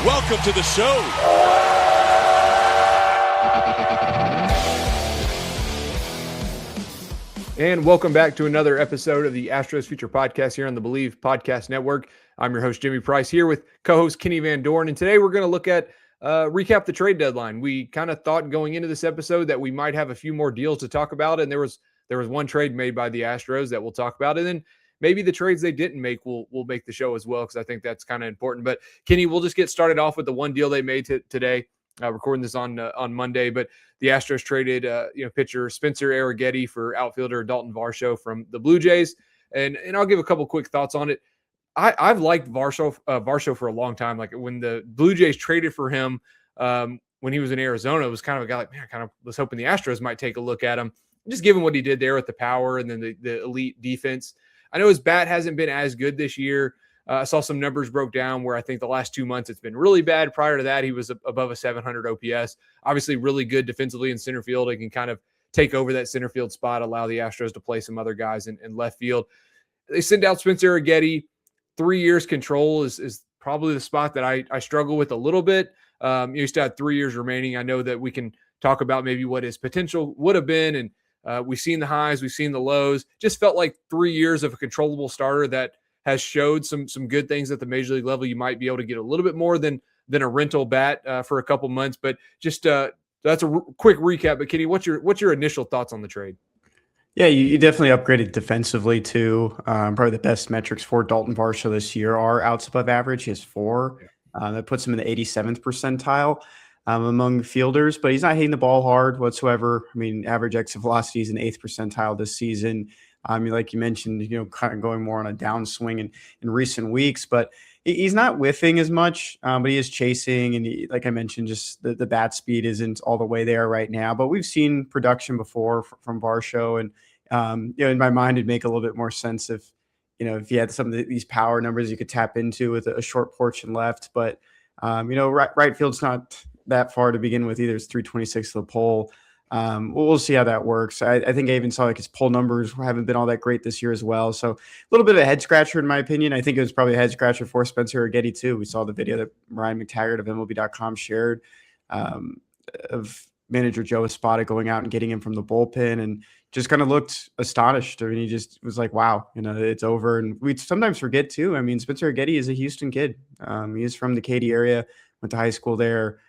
Welcome to the show. And welcome back to another episode of the Astros Future podcast here on the Believe Podcast Network. I'm your host, Jimmy Price, here with co-host Kenny Van Dorn. And today we're going to look at recap the trade deadline. We kind of thought going into this episode that we might have a few more deals to talk about. And there was one trade made by the Astros that we'll talk about. And then maybe the trades they didn't make will make the show as well, because I think that's kind of important. But Kenny, we'll just get started off with the one deal they made today. Recording this on Monday, but the Astros traded pitcher Spencer Arrighetti for outfielder Daulton Varsho from the Blue Jays, and I'll give a couple quick thoughts on it. I've liked Varsho for a long time. Like when the Blue Jays traded for him when he was in Arizona, it was kind of a guy like, man, I kind of was hoping the Astros might take a look at him, just given what he did there with the power and then the elite defense. I know his bat hasn't been as good this year. I saw some numbers broke down where I think the last 2 months it's been really bad. Prior to that, he was above a 700 OPS. Obviously, really good defensively in center field. He can kind of take over that center field spot, allow the Astros to play some other guys in left field. They send out Spencer Arrighetti. 3 years control is probably the spot that I struggle with a little bit. You still have 3 years remaining. I know that we can talk about maybe what his potential would have been, and we've seen the highs, we've seen the lows. Just felt like 3 years of a controllable starter that has showed some good things at the major league level. You might be able to get a little bit more than a rental bat for a couple months, but just that's a quick recap. But Kenny, what's your initial thoughts on the trade? Yeah, you definitely upgraded defensively too. Probably the best metrics for Daulton Varsho this year are outs above average. He has 4. That puts him in the 87th percentile among fielders, but he's not hitting the ball hard whatsoever. I mean, average exit velocity is in 8th percentile this season. Like you mentioned, kind of going more on a downswing in recent weeks, but he's not whiffing as much, but he is chasing. And like I mentioned, just the bat speed isn't all the way there right now, but we've seen production before from Varsho. And, in my mind, it'd make a little bit more sense if you had some of these power numbers you could tap into with a short portion left. But, right field's not that far to begin with either. It's 326 to the pole. We'll see how that works. I think I even saw like his pull numbers haven't been all that great this year as well. So a little bit of a head scratcher in my opinion. I think it was probably a head scratcher for Spencer Arrighetti too. We saw the video that Ryan McTaggart of MLB.com shared of manager Joe Espada going out and getting him from the bullpen and just kind of looked astonished. I mean, he just was like, wow, it's over. And we sometimes forget too. I mean, Spencer Arrighetti is a Houston kid. He is from the Katy area, went to high school there,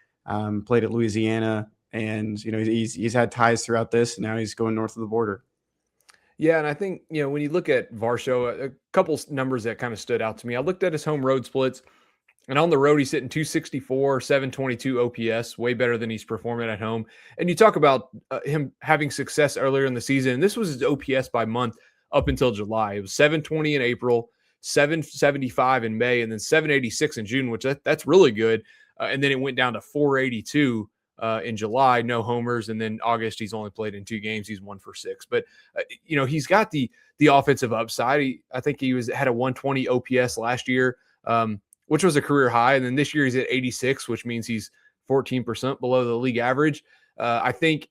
played at Louisiana. And, he's had ties throughout this, and now he's going north of the border. Yeah, and I think, when you look at Varsho, a couple numbers that kind of stood out to me. I looked at his home road splits, and on the road, he's hitting 264, 722 OPS, way better than he's performing at home. And you talk about him having success earlier in the season, and this was his OPS by month up until July. It was 720 in April, 775 in May, and then 786 in June, which that's really good. And then it went down to 482 in July, no homers, and then August he's only played in 2 games. He's 1 for 6, but he's got the offensive upside. I think he had a 120 OPS last year, which was a career high, and then this year he's at 86, which means he's 14% below the league average. I think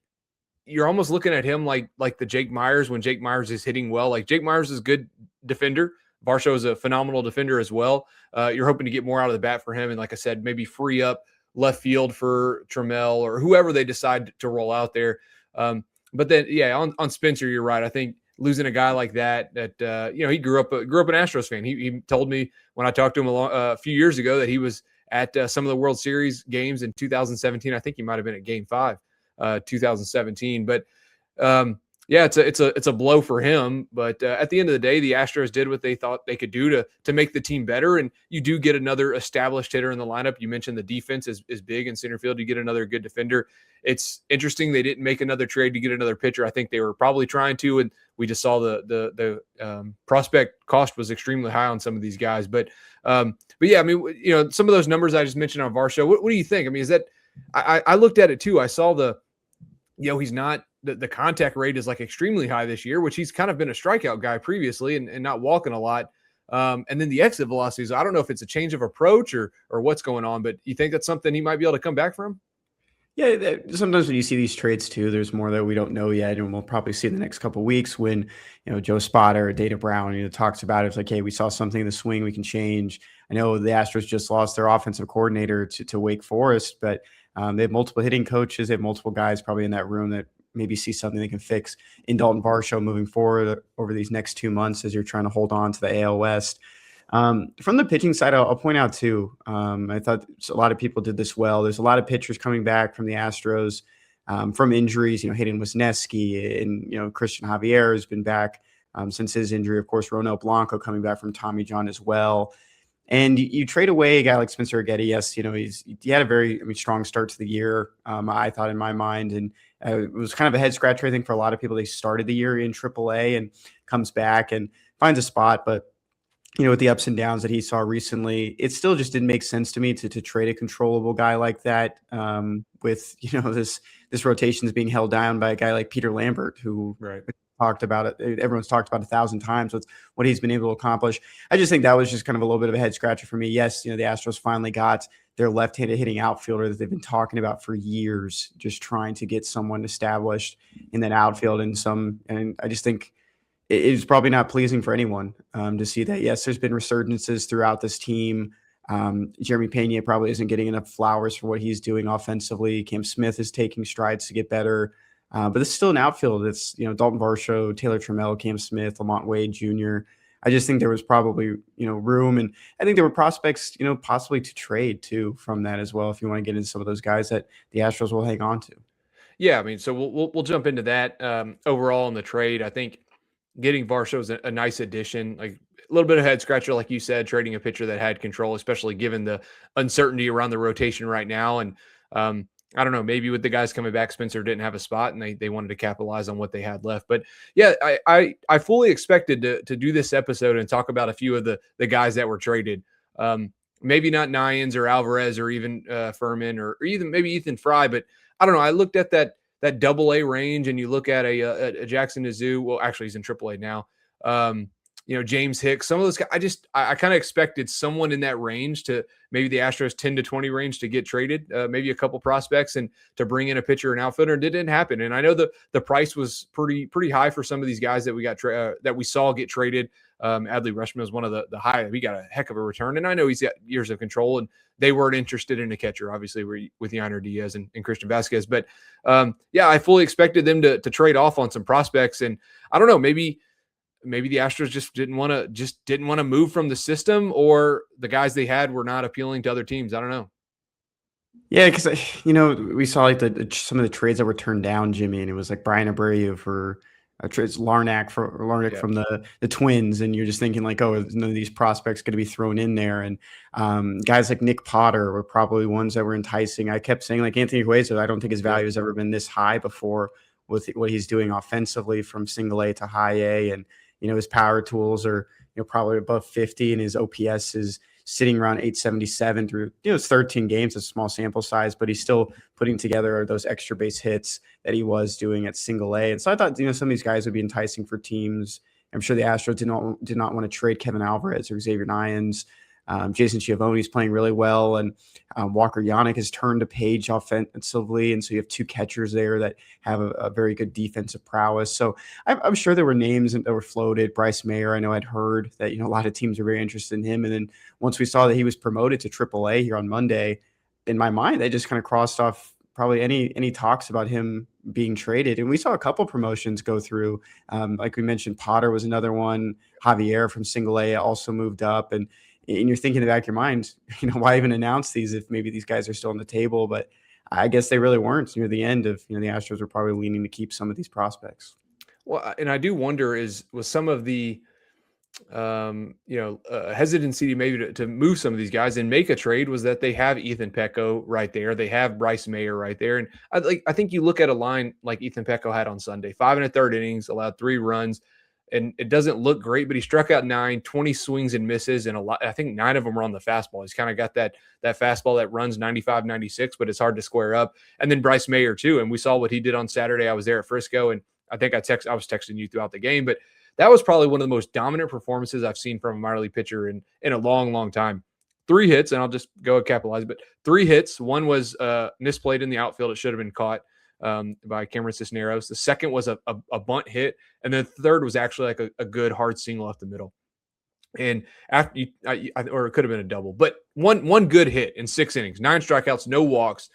you're almost looking at him like the Jake Myers when Jake Myers is hitting well. Like Jake Myers is a good defender. Varsho is a phenomenal defender as well. You're hoping to get more out of the bat for him, and like I said, maybe free up left field for Trammell or whoever they decide to roll out there. But then, yeah, on Spencer, you're right. I think losing a guy like that he grew up an Astros fan. He told me when I talked to him a few years ago that he was at some of the World Series games in 2017. I think he might have been at Game 5, 2017. But yeah, it's a blow for him. But at the end of the day, the Astros did what they thought they could do to make the team better. And you do get another established hitter in the lineup. You mentioned the defense is big in center field. You get another good defender. It's interesting they didn't make another trade to get another pitcher. I think they were probably trying to, and we just saw the prospect cost was extremely high on some of these guys. But yeah, I mean, some of those numbers I just mentioned on Varsho. What do you think? I mean, is that I looked at it too. I saw he's not. The contact rate is like extremely high this year, which he's kind of been a strikeout guy previously and not walking a lot. And then the exit velocities, I don't know if it's a change of approach or what's going on, but you think that's something he might be able to come back from? Yeah, sometimes when you see these trades too, there's more that we don't know yet, and we'll probably see in the next couple of weeks when Joe Spotter or Data Brown talks about it. It's like, hey, we saw something in the swing, we can change. I know the Astros just lost their offensive coordinator to Wake Forest, but they have multiple hitting coaches. They have multiple guys probably in that room that maybe see something they can fix in Dalton Varsho moving forward over these next 2 months as you're trying to hold on to the AL West. From the pitching side, I'll point out too. I thought a lot of people did this well. There's a lot of pitchers coming back from the Astros from injuries. Hayden Wesneski and Christian Javier has been back since his injury. Of course, Ronel Blanco coming back from Tommy John as well. And you trade away a guy like Spencer Aggetti. Yes, he had a very strong start to the year. I thought in my mind, and it was kind of a head scratcher. I think for a lot of people, they started the year in AAA and comes back and finds a spot, but with the ups and downs that he saw recently, it still just didn't make sense to me to trade a controllable guy like that with, this rotation is being held down by a guy like Peter Lambert, who Right. talked about it. Everyone's talked about 1,000 times with what he's been able to accomplish. I just think that was just kind of a little bit of a head scratcher for me. Yes, the Astros finally got their left-handed hitting outfielder that they've been talking about for years, just trying to get someone established in that outfield and I just think it's probably not pleasing for anyone to see that. Yes, there's been resurgences throughout this team. Jeremy Pena probably isn't getting enough flowers for what he's doing offensively. Cam Smith is taking strides to get better. But it's still an outfield. It's, Dalton Varsho, Taylor Trammell, Cam Smith, Lamont Wade Jr. I just think there was probably, room. And I think there were prospects, possibly to trade too from that as well. If you want to get into some of those guys that the Astros will hang on to. Yeah, so we'll jump into that. Overall in the trade, I think getting Varsho is a nice addition. Like a little bit of head scratcher, like you said, trading a pitcher that had control, especially given the uncertainty around the rotation right now. And I don't know, maybe with the guys coming back, Spencer didn't have a spot and they wanted to capitalize on what they had left. But yeah, I fully expected to do this episode and talk about a few of the guys that were traded. Maybe not Nyans or Alvarez or even Furman or even maybe Ethan Fry, but I don't know. I looked at that double A range and you look at a Jackson Azu. Well, actually he's in triple A now. James Hicks, some of those guys, I kind of expected someone in that range to maybe the Astros 10 to 20 range to get traded, maybe a couple prospects and to bring in a pitcher and outfielder. It didn't happen. And I know the price was pretty high for some of these guys that we got that we saw get traded. Adley Rutschman was one of the high. He got a heck of a return. And I know he's got years of control and they weren't interested in a catcher, obviously, with Yainer Diaz and Christian Vasquez. But I fully expected them to trade off on some prospects. And I don't know, maybe the Astros just didn't want to move from the system, or the guys they had were not appealing to other teams. I don't know. Yeah, because we saw like some of the trades that were turned down, Jimmy, and it was like Brian Abreu for trades Larnack from the Twins, and you're just thinking like, oh, none of these prospects going to be thrown in there, and guys like Nick Potter were probably ones that were enticing. I kept saying like Anthony Hueso, I don't think his value has ever been this high before with what he's doing offensively from single A to high A, and his power tools are probably above 50, and his OPS is sitting around 877 through it's 13 games, a small sample size, but he's still putting together those extra base hits that he was doing at single A. And so I thought some of these guys would be enticing for teams. I'm sure the Astros did not want to trade Kevin Alvarez or Xavier Nyans. Jason Schiavone is playing really well, and Walker Yannick has turned a page offensively, and so you have two catchers there that have a very good defensive prowess. So I'm sure there were names that were floated. Bryce Mayer, I know I'd heard that a lot of teams are very interested in him, and then once we saw that he was promoted to AAA here on Monday, in my mind, they just kind of crossed off probably any talks about him being traded. And we saw a couple promotions go through. Like we mentioned, Potter was another one. Javier from single A also moved up, and you're thinking in the back of your mind, why even announce these if maybe these guys are still on the table? But I guess they really weren't. Near the end of, the Astros were probably leaning to keep some of these prospects. Well, and I do wonder was some of the, hesitancy maybe to move some of these guys and make a trade was that they have Ethan Pecco right there. They have Bryce Mayer right there. And I think you look at a line like Ethan Pecco had on Sunday, 5 1/3 innings, allowed 3 runs. And it doesn't look great, but he struck out 9, 20 swings and misses, and I think 9 of them were on the fastball. He's kind of got that fastball that runs 95, 96, but it's hard to square up. And then Bryce Mayer too, and we saw what he did on Saturday. I was there at Frisco, and I think I was texting you throughout the game, but that was probably one of the most dominant performances I've seen from a minor league pitcher in a long, long time. 3 hits, and I'll just go and capitalize. But 3 hits. One was misplayed in the outfield; it should have been caught by Cameron Cisneros. The second was a bunt hit, and then the third was actually like a good hard single up the middle. And after or it could have been a double, but one good hit in 6 innings, 9 strikeouts, no walks,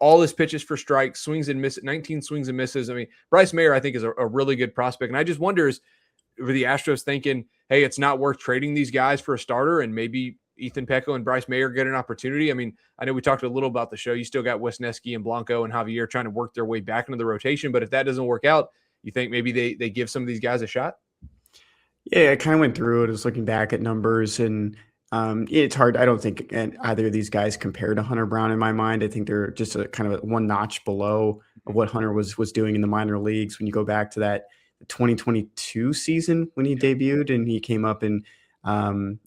all his pitches for strikes, swings and misses, 19 swings and misses. I mean, Bryce Mayer, I think, is a really good prospect, and I just wonder were the Astros thinking, hey, it's not worth trading these guys for a starter, and maybe Ethan Pecco and Bryce Mayer get an opportunity? I mean, I know we talked a little about the show. You still got Wesneski and Blanco and Javier trying to work their way back into the rotation, but if that doesn't work out, you think maybe they give some of these guys a shot? Yeah, I kind of went through it. I was looking back at numbers, and it's hard. I don't think either of these guys compare to Hunter Brown in my mind. I think they're just a kind of one notch below of what Hunter was doing in the minor leagues. When you go back to that 2022 season when he debuted, and he came up in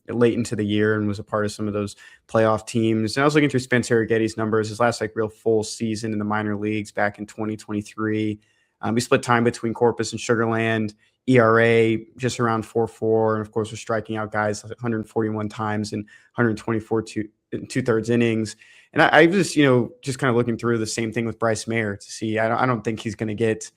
late into the year and was a part of some of those playoff teams. And I was looking through Spencer Getty's numbers. His last real full season in the minor leagues back in 2023. We split time between Corpus and Sugar Land. ERA just around 4.4, and of course we're striking out guys 141 times and 124 2/3 innings. And I was just kind of looking through the same thing with Bryce Mayer to see. I don't think he's going to get,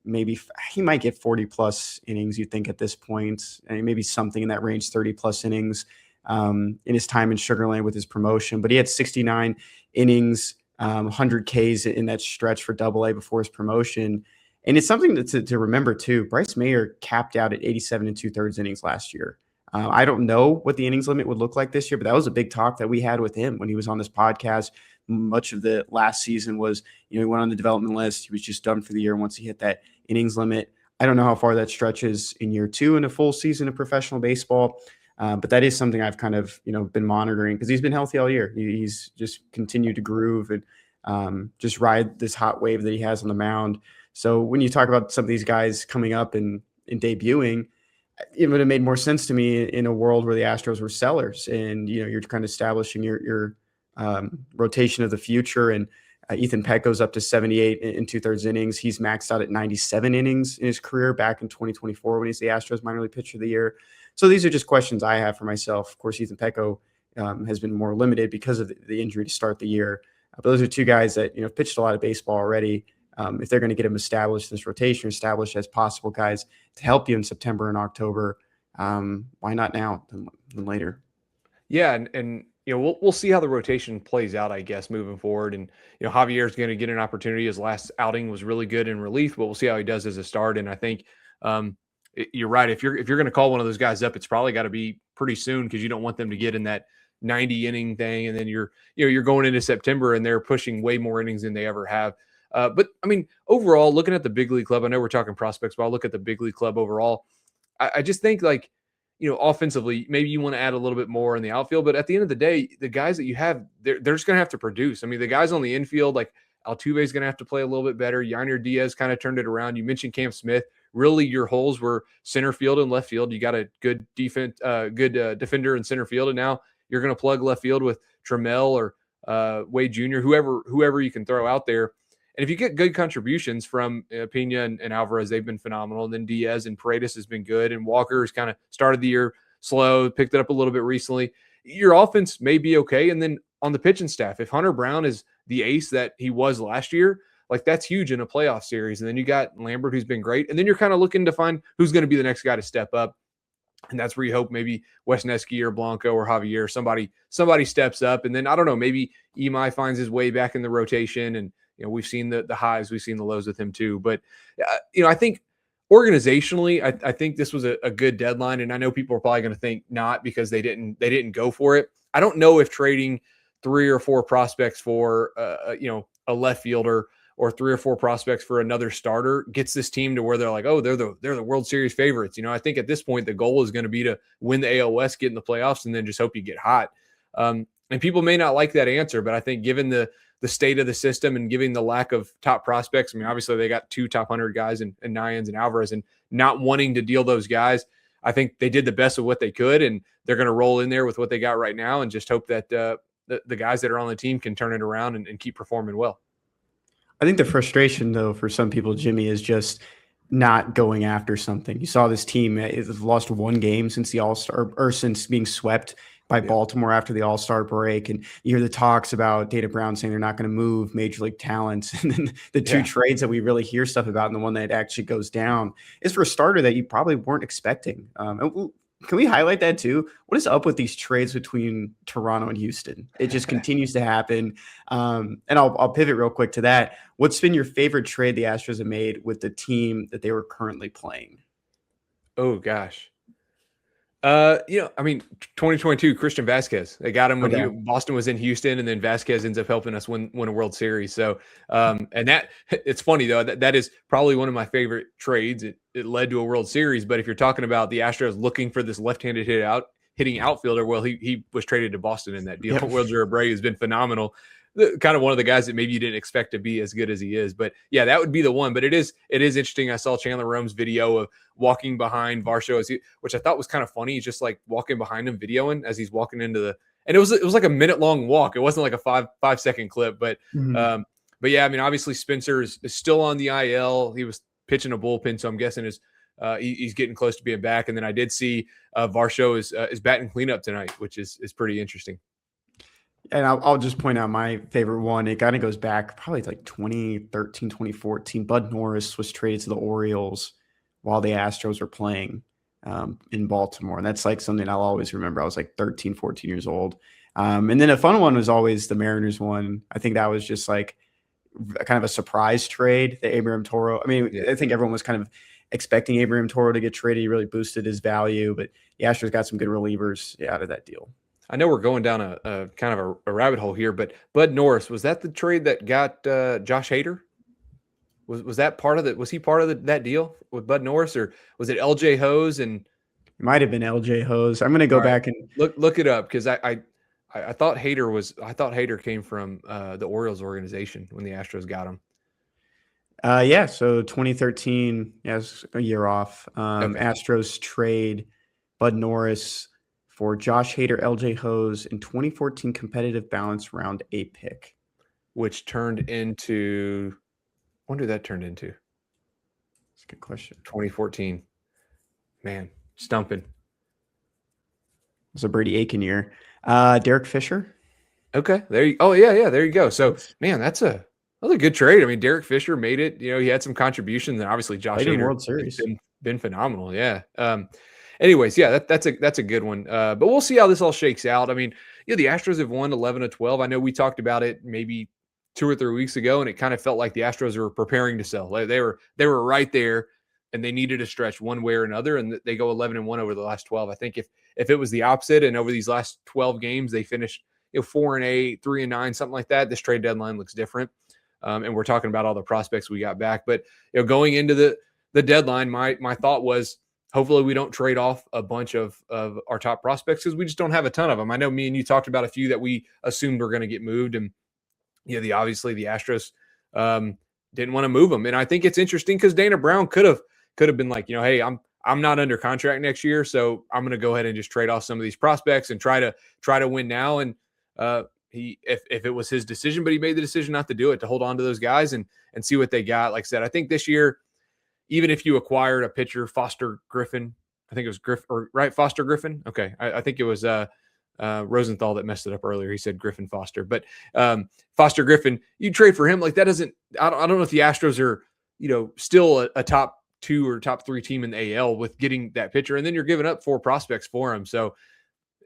maybe he might get 40 plus innings, you think, at this point, and maybe something in that range, 30 plus innings in his time in Sugar Land with his promotion. But he had 69 innings, 100 Ks in that stretch for AA before his promotion. And it's something to remember, too. Bryce Mayer capped out at 87 2/3 innings last year. I don't know what the innings limit would look like this year, but that was a big talk that we had with him when he was on this podcast. Much of the last season was, he went on the development list. He was just done for the year once he hit that innings limit. I don't know how far that stretches in year 2 in a full season of professional baseball, but that is something I've kind of, been monitoring because he's been healthy all year. He's just continued to groove and just ride this hot wave that he has on the mound. So when you talk about some of these guys coming up and debuting, it would have made more sense to me in a world where the Astros were sellers and, you're kind of establishing your rotation of the future. And Ethan Peck goes up to 78 in 2/3 innings. He's maxed out at 97 innings in his career back in 2024 when he's the Astros minor league pitcher of the year. So these are just questions I have for myself. Of course, Ethan Pecco has been more limited because of the injury to start the year. But those are two guys that, pitched a lot of baseball already. If they're going to get them established in this rotation, established as possible guys to help you in September and October, why not now than later? Yeah, and we'll see how the rotation plays out, I guess, moving forward. And Javier's going to get an opportunity. His last outing was really good in relief, but we'll see how he does as a start. And I think you're right. If you're going to call one of those guys up, it's probably got to be pretty soon because you don't want them to get in that 90 inning thing, and then you're going into September and they're pushing way more innings than they ever have. But I mean, overall, looking at the big league club, I know we're talking prospects, but I'll look at the big league club overall. I just think offensively, maybe you want to add a little bit more in the outfield, but at the end of the day, the guys that you have, they're just going to have to produce. I mean, the guys on the infield, like Altuve is going to have to play a little bit better. Yainer Diaz kind of turned it around. You mentioned Cam Smith. Really, your holes were center field and left field. You got a good defender in center field, and now you're going to plug left field with Trammell or Wade Jr., whoever you can throw out there. And if you get good contributions from Pena and Alvarez, they've been phenomenal. And then Diaz and Paredes has been good. And Walker has kind of started the year slow, picked it up a little bit recently. Your offense may be okay. And then on the pitching staff, if Hunter Brown is the ace that he was last year, like that's huge in a playoff series. And then you got Lambert, who's been great. And then you're kind of looking to find who's going to be the next guy to step up. And that's where you hope maybe Wesneski or Blanco or Javier, somebody steps up. And then, I don't know, maybe Imai finds his way back in the rotation. And, we've seen the highs, we've seen the lows with him too. But, I think organizationally, I think this was a good deadline. And I know people are probably going to think not because they didn't go for it. I don't know if trading 3 or 4 prospects for, a left fielder or 3 or 4 prospects for another starter gets this team to where they're like, oh, they're the World Series favorites. I think at this point, the goal is going to be to win the AL West, get in the playoffs, and then just hope you get hot. And people may not like that answer, but I think given the state of the system and giving the lack of top prospects, I mean, obviously they got 2 top 100 guys and Nyans and Alvarez, and not wanting to deal those guys, I think they did the best of what they could, and they're going to roll in there with what they got right now and just hope that the guys that are on the team can turn it around and keep performing well. I think the frustration, though, for some people, Jimmy, is just not going after something. You saw this team has lost 1 game since the All-Star or since being swept by Yeah. Baltimore after the All-Star break. And you hear the talks about Dana Brown saying they're not going to move major league talents. And then the two Yeah. trades that we really hear stuff about, and the one that actually goes down, is for a starter that you probably weren't expecting. Can we highlight that too? What is up with these trades between Toronto and Houston? It just continues to happen. And I'll pivot real quick to that. What's been your favorite trade the Astros have made with the team that they were currently playing? Oh gosh. I mean, 2022, Christian Vasquez. They got him when Okay. Boston was in Houston, and then Vasquez ends up helping us win a World Series. So, and that it's funny though that is probably one of my favorite trades. It led to a World Series. But if you're talking about the Astros looking for this left-handed hitting outfielder, well, he was traded to Boston in that deal. Yep. Wilder Abreu has been phenomenal. Kind of one of the guys that maybe you didn't expect to be as good as he is. But yeah, that would be the one. But it is interesting. I saw Chandler Rome's video of walking behind Varsho, which I thought was kind of funny. He's just like walking behind him, videoing as he's walking into and it was like a minute long walk. It wasn't like a 5-second clip, but yeah, I mean, obviously Spencer is still on the IL. He was pitching a bullpen, so I'm guessing he's getting close to being back. And then I did see Varsho is batting cleanup tonight, which is pretty interesting. And I'll just point out my favorite one. It kind of goes back probably like 2013, 2014. Bud Norris was traded to the Orioles while the Astros were playing in Baltimore. And that's like something I'll always remember. I was like 13, 14 years old. And then a fun one was always the Mariners one. I think that was just like kind of a surprise trade, the Abraham Toro. I mean, I think everyone was kind of expecting Abraham Toro to get traded. He really boosted his value, but the Astros got some good relievers out of that deal. I know we're going down a kind of a rabbit hole here, but Bud Norris, was that the trade that got Josh Hader? Was that part of it? Was he part of that deal with Bud Norris, or was it LJ Hose? And it might have been LJ Hose. I'm going to go back and look it up, because I thought Hader came from the Orioles organization when the Astros got him. Yeah, so 2013, yes, a year off. Okay. Astros trade Bud Norris for Josh Hader, LJ Hose, in 2014 competitive balance round 8 pick. Which turned into, when did that turn into? That's a good question. 2014. Man, stumping. It's a Brady Aiken year. Derek Fisher. Okay, there you. Oh yeah, there you go. So man, that's a good trade. I mean, Derek Fisher made it. You know, he had some contributions, and obviously Josh Hader World Series been phenomenal. Yeah. Anyways, yeah, that's a good one. But we'll see how this all shakes out. I mean, the Astros have won 11 of 12. I know we talked about it maybe 2 or 3 weeks ago, and it kind of felt like the Astros were preparing to sell. Like they were right there, and they needed a stretch one way or another, and they go 11-1 over the last 12. I think if it was the opposite, and over these last 12 games they finished 4-8, 3-9, something like that, this trade deadline looks different. And we're talking about all the prospects we got back. But going into the deadline, my thought was, hopefully we don't trade off a bunch of our top prospects, because we just don't have a ton of them. I know me and you talked about a few that we assumed were going to get moved, and obviously the Astros didn't want to move them. And I think it's interesting because Dana Brown could have been like, hey, I'm not under contract next year, so I'm going to go ahead and just trade off some of these prospects and try to win now. And if it was his decision, but he made the decision not to do it, to hold on to those guys and see what they got. Like I said, I think this year, even if you acquired a pitcher, Foster Griffin, I think it was Foster Griffin. Okay. I think it was Rosenthal that messed it up earlier. He said Griffin Foster, but Foster Griffin, you trade for him. Like that doesn't, I don't know if the Astros are, still a top 2 or top 3 team in the AL with getting that pitcher. And then you're giving up 4 prospects for him. So,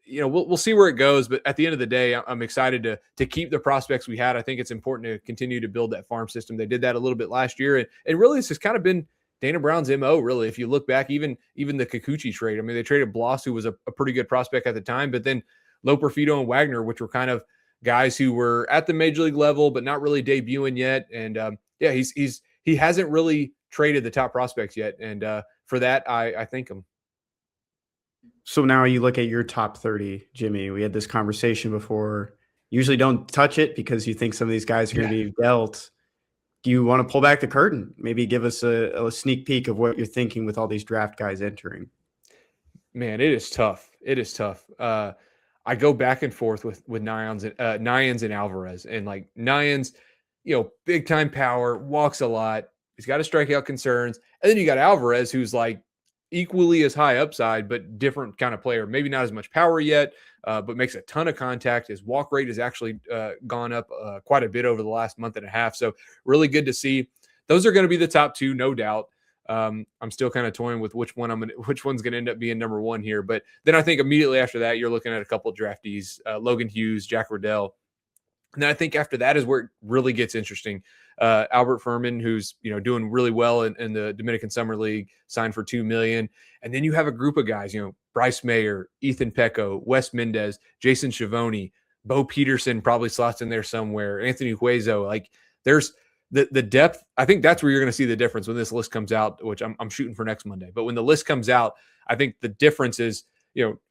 we'll see where it goes. But at the end of the day, I'm excited to keep the prospects we had. I think it's important to continue to build that farm system. They did that a little bit last year. And really, this has kind of been Dana Brown's MO, really. If you look back, even the Kikuchi trade, I mean, they traded Bloss, who was a pretty good prospect at the time, but then Loper, Fido, and Wagner, which were kind of guys who were at the major league level, but not really debuting yet. And he hasn't really traded the top prospects yet. And for that, I thank him. So now you look at your top 30, Jimmy. We had this conversation before. Usually don't touch it because you think some of these guys are going to be dealt. Do you want to pull back the curtain? Maybe give us a sneak peek of what you're thinking with all these draft guys entering. Man, it is tough. It is tough. I go back and forth with Nyans and Alvarez. And like Nyans, big time power, walks a lot. He's got his strikeout concerns. And then you got Alvarez, who's like equally as high upside, but different kind of player. Maybe not as much power yet, but makes a ton of contact. His walk rate has actually gone up quite a bit over the last month and a half. So really good to see. Those are going to be the top two, no doubt. I'm still kind of toying with which one's going to end up being number one here. But then I think immediately after that, you're looking at a couple of draftees, Logan Hughes, Jack Riddell. And then I think after that is where it really gets interesting. Albert Furman, who's doing really well in the Dominican Summer League, signed for $2 million. And then you have a group of guys, Bryce Mayer, Ethan Pecco, Wes Mendez, Jason Schiavone, Bo Peterson probably slots in there somewhere, Anthony Huezo. Like there's the depth. I think that's where you're going to see the difference when this list comes out, which I'm shooting for next Monday. But when the list comes out, I think the difference is,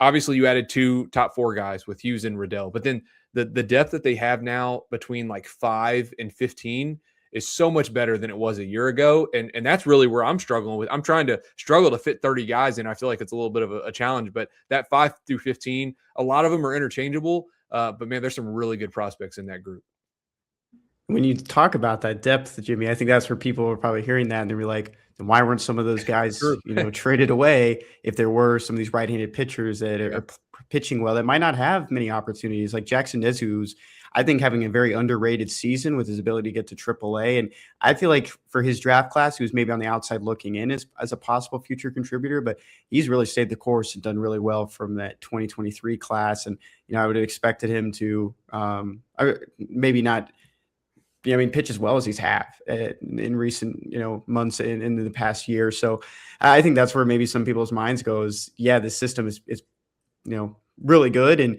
obviously you added 2 top 4 guys with Hughes and Riddell, but then the depth that they have now between like 5 and 15 is so much better than it was a year ago. And that's really where I'm struggling with. I'm trying to struggle to fit 30 guys in. I feel like it's a little bit of a challenge, but that 5 through 15, a lot of them are interchangeable. But man, there's some really good prospects in that group. When you talk about that depth, Jimmy, I think that's where people are probably hearing that and they're like, then why weren't some of those guys, traded away if there were some of these right-handed pitchers that are pitching well that might not have many opportunities, like Jackson Dezu, who's, I think, having a very underrated season with his ability to get to AAA. And I feel like for his draft class, who's maybe on the outside looking in as a possible future contributor, but he's really stayed the course and done really well from that 2023 class. And, I would have expected him to maybe not – pitch as well as he's in recent, months in the past year. So I think that's where maybe some people's minds goes, yeah, this system is really good. And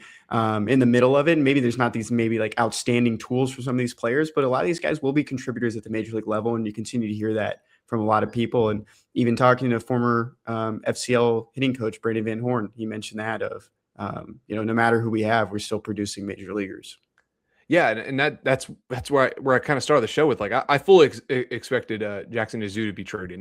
in the middle of it, maybe there's not these maybe like outstanding tools for some of these players, but a lot of these guys will be contributors at the major league level. And you continue to hear that from a lot of people. And even talking to former FCL hitting coach, Brandon Van Horn, he mentioned that no matter who we have, we're still producing major leaguers. Yeah, and that's where I kind of started the show with, like, I fully expected Jackson Dezu to be traded.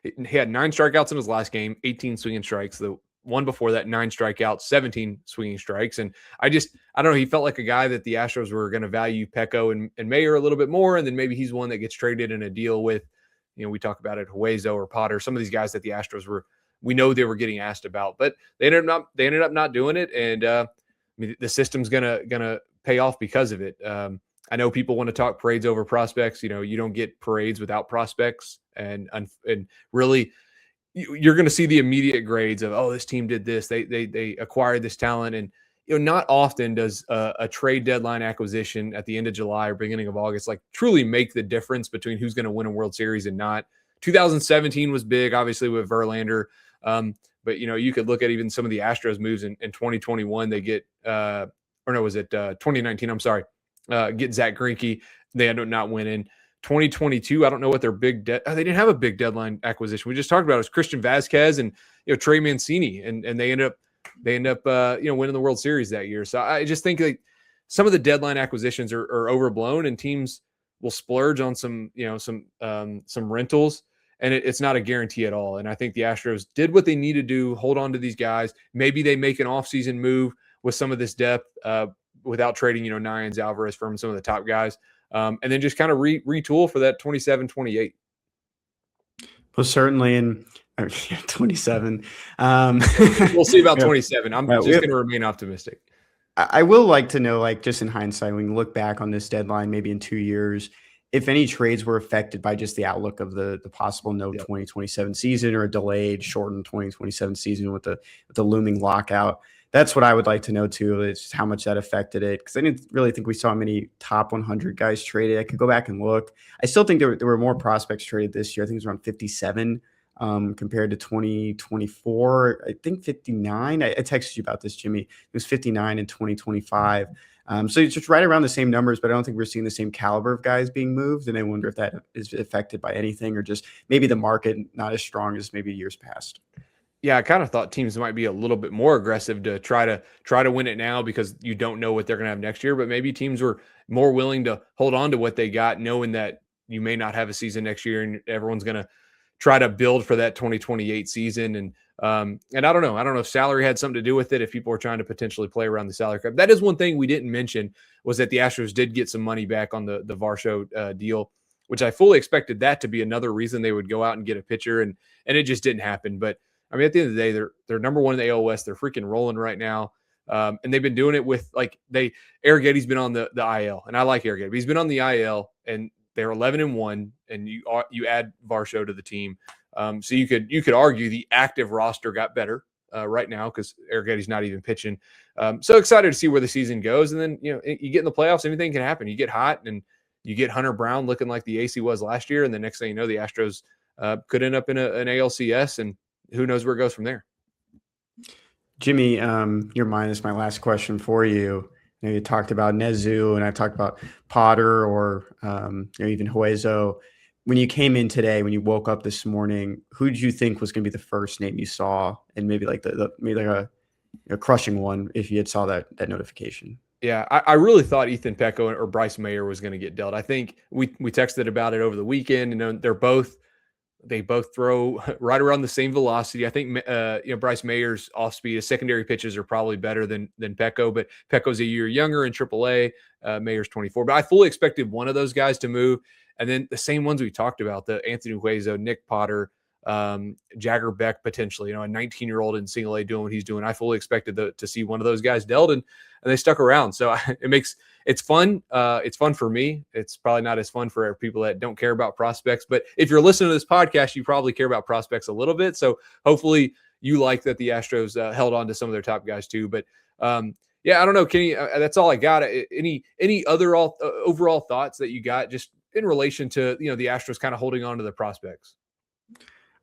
He had 9 strikeouts in his last game, 18 swinging strikes. The one before that, 9 strikeouts, 17 swinging strikes. And I don't know, he felt like a guy that the Astros were going to value Pecco and Mayer a little bit more, and then maybe he's one that gets traded in a deal with, we talk about it, Huezo or Potter, some of these guys that the Astros we know they were getting asked about, but they ended up not doing it, and the system's gonna pay off because of it. I know people want to talk parades over prospects. You don't get parades without prospects, and really, you're going to see the immediate grades of, oh, this team did this, they acquired this talent, and not often does a trade deadline acquisition at the end of July or beginning of August like truly make the difference between who's going to win a World Series and not. 2017 was big, obviously, with Verlander. But you could look at even some of the Astros moves in 2021. They get or no, was it 2019? I'm sorry. Get Zach Greinke. They end up not winning. 2022, I don't know what their big they didn't have a big deadline acquisition. We just talked about it was Christian Vasquez and Trey Mancini, and they end up winning the World Series that year. So I just think like some of the deadline acquisitions are overblown, and teams will splurge on some rentals, and it's not a guarantee at all. And I think the Astros did what they need to do, hold on to these guys. Maybe they make an offseason move with some of this depth without trading, Nyans, Alvarez, from some of the top guys, and then just kind of retool for that 27, 28. Well, certainly in 27. We'll see about 27. I'm just going to remain optimistic. I will like to know, like, just in hindsight, when you look back on this deadline, maybe in 2 years, if any trades were affected by just the outlook of the possible 2027 season or a delayed, shortened 2027 season with the looming lockout. That's what I would like to know too, is how much that affected it. Because I didn't really think we saw many top 100 guys traded. I could go back and look. I still think there were more prospects traded this year. I think it was around 57 compared to 2024. I think 59. I texted you about this, Jimmy. It was 59 in 2025. So it's just right around the same numbers, but I don't think we're seeing the same caliber of guys being moved. And I wonder if that is affected by anything, or just maybe the market not as strong as maybe years past. Yeah, I kind of thought teams might be a little bit more aggressive to try to win it now, because you don't know what they're going to have next year. But maybe teams were more willing to hold on to what they got, knowing that you may not have a season next year, and everyone's going to try to build for that 2028 season. And I don't know. I don't know if salary had something to do with it, if people were trying to potentially play around the salary cap. That is one thing we didn't mention, was that the Astros did get some money back on the Varsho deal, which I fully expected that to be another reason they would go out and get a pitcher, and it just didn't happen. But I mean, at the end of the day, they're number one in the AL West. They're freaking rolling right now. And they've been doing it with Arrieta's been on the IL, and I like Arrieta. He's been on the IL, and they're 11-1, and you add Varsho to the team. So you could argue the active roster got better right now because Arrieta's not even pitching. So excited to see where the season goes, and then you get in the playoffs, anything can happen. You get hot, and you get Hunter Brown looking like the AC was last year, and the next thing you know, the Astros could end up in an ALCS, and who knows where it goes from there. Jimmy, your mind is my last question for you. You talked about Nezu, and I talked about Potter or even Huezo. When you came in today, when you woke up this morning, who did you think was going to be the first name you saw, and maybe like a crushing one if you had saw that notification? Yeah, I really thought Ethan Pecco or Bryce Mayer was going to get dealt. I think we texted about it over the weekend, and they both throw right around the same velocity. I think Bryce Mayer's off speed, his secondary pitches are probably better than Pecco, but Pecco's a year younger in AAA. Mayer's 24, but I fully expected one of those guys to move. And then the same ones we talked about, the Anthony Huezo, Nick Potter, Jagger Beck potentially, a 19-year-old in single A doing what he's doing. I fully expected to see one of those guys dealt, and they stuck around. So it's fun. It's fun for me. It's probably not as fun for people that don't care about prospects. But if you're listening to this podcast, you probably care about prospects a little bit. So hopefully you like that the Astros held on to some of their top guys too. But yeah, I don't know, Kenny. That's all I got. Any other overall thoughts that you got just in relation to the Astros kind of holding on to their prospects?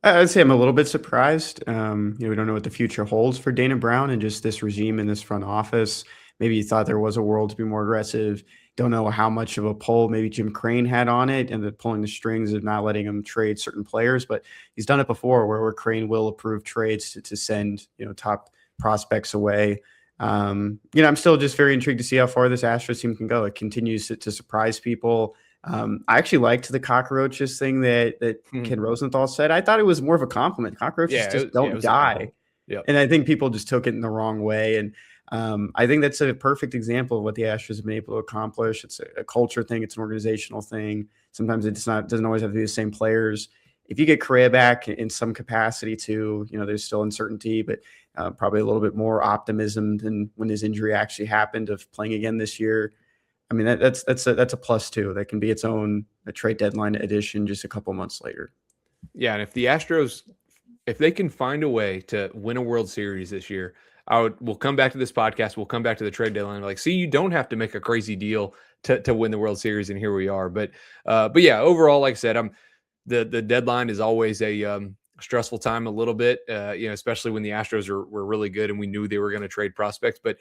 I'd say I'm a little bit surprised. We don't know what the future holds for Dana Brown and just this regime in this front office. Maybe you thought there was a world to be more aggressive. Don't know how much of a pull maybe Jim Crane had on it and pulling the strings of not letting him trade certain players. But he's done it before where Crane will approve trades to send, top prospects away. I'm still just very intrigued to see how far this Astros team can go. It continues to surprise people. I actually liked the cockroaches thing that Ken Rosenthal said. I thought it was more of a compliment. Cockroaches don't die. Yep. And I think people just took it in the wrong way. And I think that's a perfect example of what the Astros have been able to accomplish. It's a culture thing. It's an organizational thing. Sometimes doesn't always have to be the same players. If you get Correa back in some capacity too, there's still uncertainty, but probably a little bit more optimism than when his injury actually happened of playing again this year. I mean, that's a plus too. That can be its own trade deadline addition just a couple months later. Yeah, and if the Astros, if they can find a way to win a World Series this year, we'll come back to this podcast. We'll come back to the trade deadline. See, you don't have to make a crazy deal to win the World Series, and here we are. But yeah, overall, like I said, the deadline is always a stressful time a little bit, especially when the Astros were really good and we knew they were going to trade prospects. But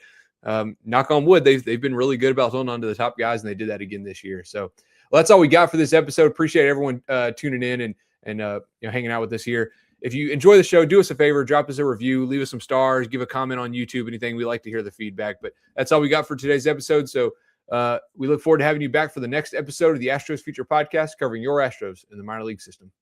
knock on wood, they've been really good about holding on to the top guys, and they did that again this year. So that's all we got for this episode. Appreciate everyone tuning in and hanging out with us here. If you enjoy the show, do us a favor, drop us a review, leave us some stars, give a comment on YouTube, anything. We like to hear the feedback. But that's all we got for today's episode. So we look forward to having you back for the next episode of the Astros Future podcast, covering your Astros in the minor league system.